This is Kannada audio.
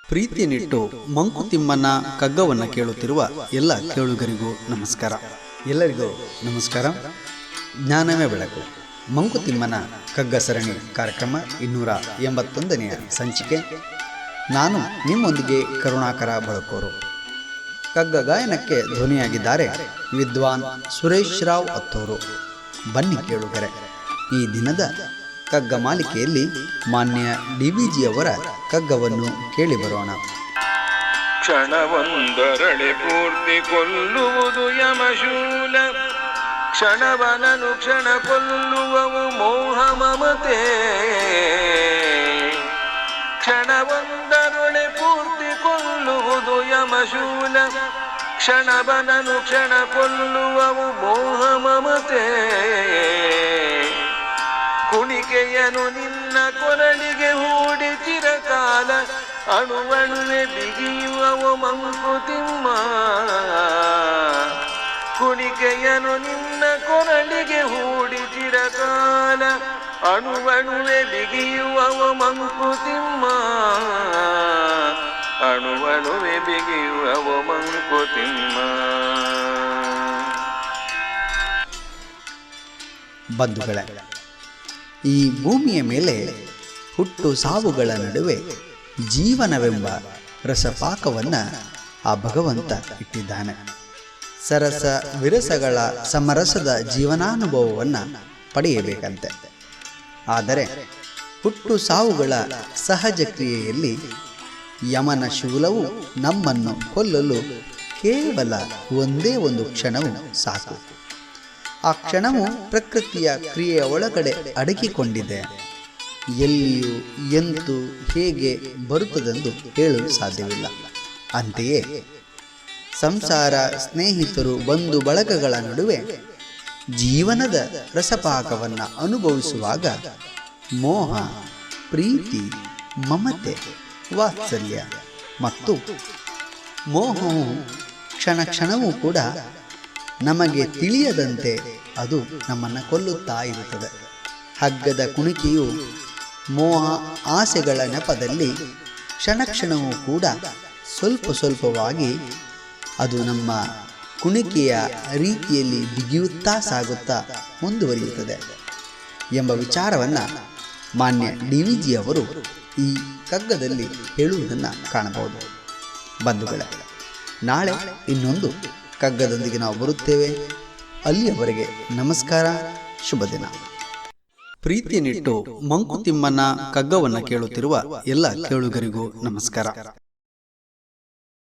ಪ್ರೀತಿಯನ್ನಿಟ್ಟು ಮಂಕುತಿಮ್ಮನ ಕಗ್ಗವನ್ನು ಕೇಳುತ್ತಿರುವ ಎಲ್ಲ ಕೇಳುಗರಿಗೂ ನಮಸ್ಕಾರ. ಎಲ್ಲರಿಗೂ ನಮಸ್ಕಾರ. ಜ್ಞಾನವೇ ಬೆಳಕು ಮಂಕುತಿಮ್ಮನ ಕಗ್ಗ ಸರಣಿ ಕಾರ್ಯಕ್ರಮ 281ನೇ ಸಂಚಿಕೆ. ನಾನು ನಿಮ್ಮೊಂದಿಗೆ ಕರುಣಾಕರ ಬಳಕೋರು. ಕಗ್ಗ ಗಾಯನಕ್ಕೆ ಧ್ವನಿಯಾಗಿದ್ದಾರೆ ವಿದ್ವಾನ್ ಸುರೇಶ್ ರಾವ್ ಅತ್ತೋರು. ಬನ್ನಿ ಕೇಳುಗರೆ, ಈ ದಿನದ ಕಗ್ಗ ಮಾಲಿಕೆಯಲ್ಲಿ ಮಾನ್ಯ DVG ಅವರ ಕಗ್ಗವನ್ನು ಕೇಳಿ ಬರೋಣ. ಕ್ಷಣವೊಂದರಳೆ ಪೂರ್ತಿ ಕೊಲ್ಲುವುದು ಯಮಶೂಲ, ಕ್ಷಣವನನು ಕ್ಷಣ ಕೊಲ್ಲುವವು ಮೋಹ ಮಮತೆ. ಕ್ಷಣವೊಂದರೊಳೆ ಪೂರ್ತಿ ಕೊಲ್ಲುವುದು ಯಮಶೂಲ, ಕ್ಷಣವನನು ಕ್ಷಣ ಕೊಲ್ಲುವವು ಮೋಹ ಮಮತೆ. ಕುಣಿಕೆಯನು ನಿನ್ನ ಕೊರಳಿಗೆ ಹೂಡಿ ಚಿರಕಾಲ, ಅಣುವಣುವೆ ಬಿಗಿಯುವವು ಮಂಕುತಿಮ್ಮ. ಕುಣಿಕೆಯನು ನಿನ್ನ ಕೊರಳಿಗೆ ಹೂಡಿ ಚಿರಕಾಲ, ಅಣುವಣುವೆ ಬಿಗಿಯುವವು ಮಂಕುತಿಮ್ಮ. ಅಣುವಣುವೆ ಬಿಗಿಯುವವು ಮಂಕುತಿಮ್ಮ. ಬಂಧುಗಳೇ, ಈ ಭೂಮಿಯ ಮೇಲೆ ಹುಟ್ಟು ಸಾವುಗಳ ನಡುವೆ ಜೀವನವೆಂಬ ರಸಪಾಕವನ್ನು ಆ ಭಗವಂತ ಇಟ್ಟಿದ್ದಾನೆ. ಸರಸ ವಿರಸಗಳ ಸಮರಸದ ಜೀವನಾನುಭವವನ್ನು ಪಡೆಯಬೇಕಂತೆ. ಆದರೆ ಹುಟ್ಟು ಸಾವುಗಳ ಸಹಜ ಕ್ರಿಯೆಯಲ್ಲಿ ಯಮನ ಶೂಲವು ನಮ್ಮನ್ನು ಕೊಲ್ಲಲು ಕೇವಲ ಒಂದೇ ಒಂದು ಕ್ಷಣವು ಸಾಕು. ಆ ಕ್ಷಣವು ಪ್ರಕೃತಿಯ ಕ್ರಿಯೆಯ ಒಳಗಡೆ ಅಡಗಿಕೊಂಡಿದೆ. ಎಲ್ಲಿಯೂ ಎಂತೂ ಹೇಗೆ ಬರುತ್ತದೆಂದು ಹೇಳಲು ಸಾಧ್ಯವಿಲ್ಲ. ಅಂತೆಯೇ ಸಂಸಾರ, ಸ್ನೇಹಿತರು, ಬಂಧು ಬಳಗಗಳ ನಡುವೆ ಜೀವನದ ರಸಪಾಕವನ್ನು ಅನುಭವಿಸುವಾಗ ಮೋಹ, ಪ್ರೀತಿ, ಮಮತೆ, ವಾತ್ಸಲ್ಯ ಮತ್ತು ಮೋಹವು ಕ್ಷಣ ಕ್ಷಣವೂ ಕೂಡ ನಮಗೆ ತಿಳಿಯದಂತೆ ಅದು ನಮ್ಮನ್ನು ಕೊಲ್ಲುತ್ತಾ ಇರುತ್ತದೆ. ಹಗ್ಗದ ಕುಣಿಕೆಯು ಮೋಹ ಆಸೆಗಳ ನೆಪದಲ್ಲಿ ಕ್ಷಣ ಕ್ಷಣವೂ ಕೂಡ ಸ್ವಲ್ಪ ಸ್ವಲ್ಪವಾಗಿ ಅದು ನಮ್ಮ ಕುಣಿಕೆಯ ರೀತಿಯಲ್ಲಿ ಬಿಗಿಯುತ್ತಾ ಸಾಗುತ್ತಾ ಮುಂದುವರಿಯುತ್ತದೆ ಎಂಬ ವಿಚಾರವನ್ನು ಮಾನ್ಯ DVG ಅವರು ಈ ಕಗ್ಗದಲ್ಲಿ ಹೇಳುವುದನ್ನು ಕಾಣಬಹುದು. ಬಂಧುಗಳೇ, ನಾಳೆ ಇನ್ನೊಂದು ಕಗ್ಗದೊಂದಿಗೆ ನಾವು ಬರುತ್ತೇವೆ. ಅಲ್ಲಿಯವರೆಗೆ ನಮಸ್ಕಾರ, ಶುಭ ದಿನ. ಪ್ರೀತಿಯನ್ನಿಟ್ಟು ಮಂಕುತಿಮ್ಮನ ಕಗ್ಗವನ್ನು ಕೇಳುತ್ತಿರುವ ಎಲ್ಲ ಕೇಳುಗರಿಗೂ ನಮಸ್ಕಾರ.